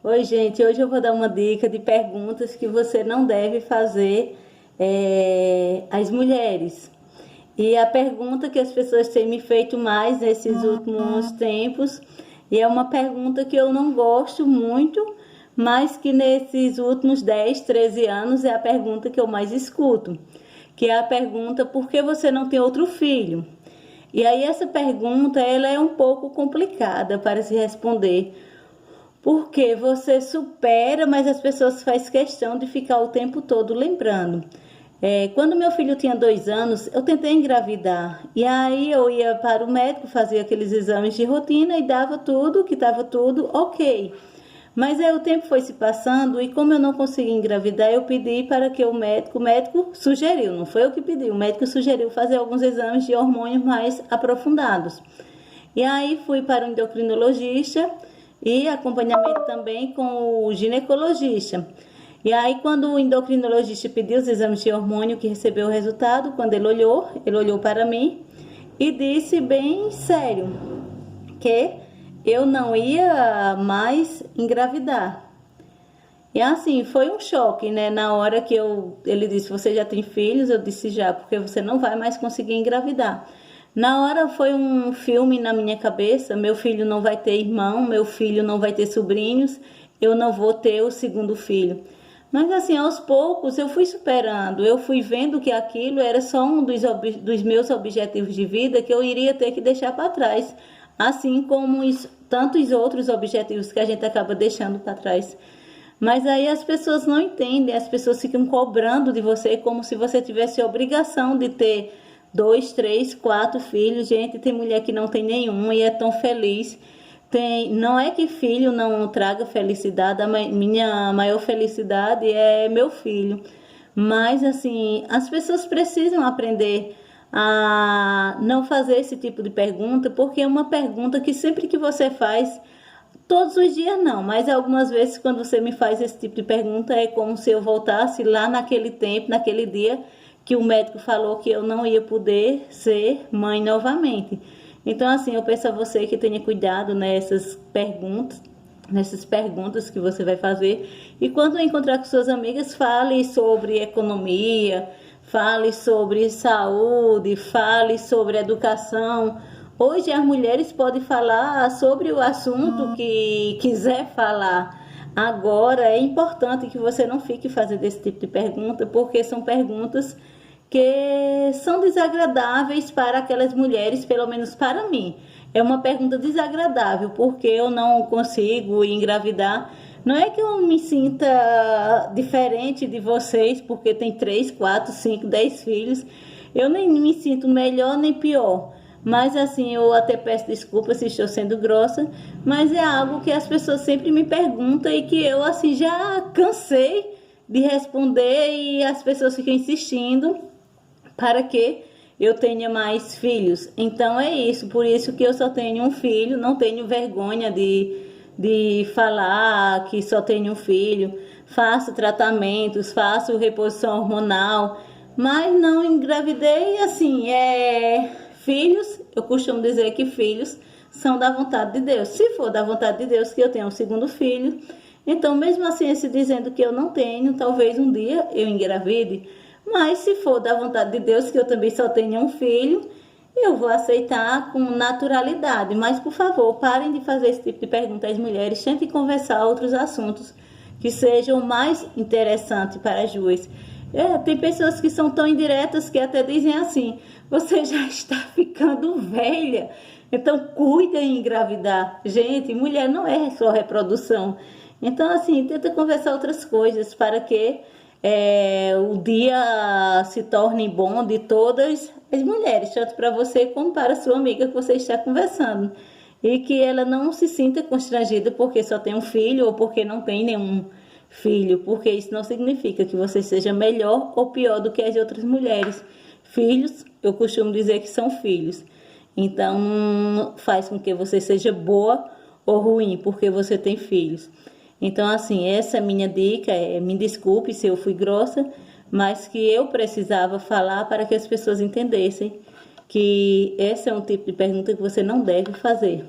Oi, gente. Hoje eu vou dar uma dica de perguntas que você não deve fazer às mulheres. E a pergunta que as pessoas têm me feito mais nesses últimos tempos, e é uma pergunta que eu não gosto muito, mas que nesses últimos 10, 13 anos é a pergunta que eu mais escuto, que é a pergunta: por que você não tem outro filho? E aí essa pergunta ela é um pouco complicada para se responder, porque você supera, mas as pessoas fazem questão de ficar o tempo todo lembrando. Quando meu filho tinha 2 anos, eu tentei engravidar. E aí eu ia para o médico, fazia aqueles exames de rotina e dava tudo, que estava tudo ok. Mas aí o tempo foi se passando e como eu não consegui engravidar, eu pedi para que o médico sugeriu, não foi eu que pedi, o médico sugeriu fazer alguns exames de hormônios mais aprofundados. E aí fui para o endocrinologista e acompanhamento também com o ginecologista. E aí quando o endocrinologista pediu os exames de hormônio, que recebeu o resultado, quando ele olhou para mim e disse bem sério que eu não ia mais engravidar. E assim, foi um choque, né? Na hora que ele disse: você já tem filhos? Eu disse: já, porque você não vai mais conseguir engravidar. Na hora foi um filme na minha cabeça: meu filho não vai ter irmão, meu filho não vai ter sobrinhos, eu não vou ter o segundo filho. Mas assim, aos poucos eu fui superando, eu fui vendo que aquilo era só um dos meus objetivos de vida que eu iria ter que deixar para trás, assim como tantos outros objetivos que a gente acaba deixando para trás. Mas aí as pessoas não entendem, as pessoas ficam cobrando de você como se você tivesse a obrigação de ter 2, 3, 4 filhos. Gente, tem mulher que não tem nenhum e é tão feliz. Não é que filho não traga felicidade, minha maior felicidade é meu filho. Mas assim, as pessoas precisam aprender a não fazer esse tipo de pergunta, porque é uma pergunta que sempre que você faz, todos os dias não, mas algumas vezes quando você me faz esse tipo de pergunta, é como se eu voltasse lá naquele tempo, naquele dia que o médico falou que eu não ia poder ser mãe novamente. Então, assim, eu peço a você que tenha cuidado nessas perguntas que você vai fazer. E quando encontrar com suas amigas, fale sobre economia, fale sobre saúde, fale sobre educação. Hoje as mulheres podem falar sobre o assunto que quiser falar. Agora é importante que você não fique fazendo esse tipo de pergunta, porque são perguntas que são desagradáveis para aquelas mulheres, pelo menos para mim. É uma pergunta desagradável, porque eu não consigo engravidar. Não é que eu me sinta diferente de vocês, porque tem 3, 4, 5, 10 filhos. Eu nem me sinto melhor nem pior. Mas assim, eu até peço desculpas se estou sendo grossa, mas é algo que as pessoas sempre me perguntam e que eu assim já cansei de responder e as pessoas ficam insistindo para que eu tenha mais filhos. Então é isso, por isso que eu só tenho um filho, não tenho vergonha de falar que só tenho um filho, faço tratamentos, faço reposição hormonal, mas não engravidei. Assim, filhos, eu costumo dizer que filhos são da vontade de Deus. Se for da vontade de Deus que eu tenha um segundo filho, então mesmo assim, se dizendo que eu não tenho, talvez um dia eu engravide. Mas se for da vontade de Deus que eu também só tenho um filho, eu vou aceitar com naturalidade. Mas, por favor, parem de fazer esse tipo de pergunta às mulheres. Tentem conversar outros assuntos que sejam mais interessantes para as duas. Tem pessoas que são tão indiretas que até dizem assim: você já está ficando velha, então cuida em engravidar. Gente, mulher não é só reprodução. Então, assim, tenta conversar outras coisas para que o dia se torne bom de todas as mulheres, tanto para você como para a sua amiga que você está conversando. E que ela não se sinta constrangida porque só tem um filho ou porque não tem nenhum filho, porque isso não significa que você seja melhor ou pior do que as outras mulheres. Filhos, eu costumo dizer que são filhos. Então, faz com que você seja boa ou ruim porque você tem filhos. Então, assim, essa é a minha dica. Me desculpe se eu fui grossa, mas que eu precisava falar para que as pessoas entendessem que esse é um tipo de pergunta que você não deve fazer.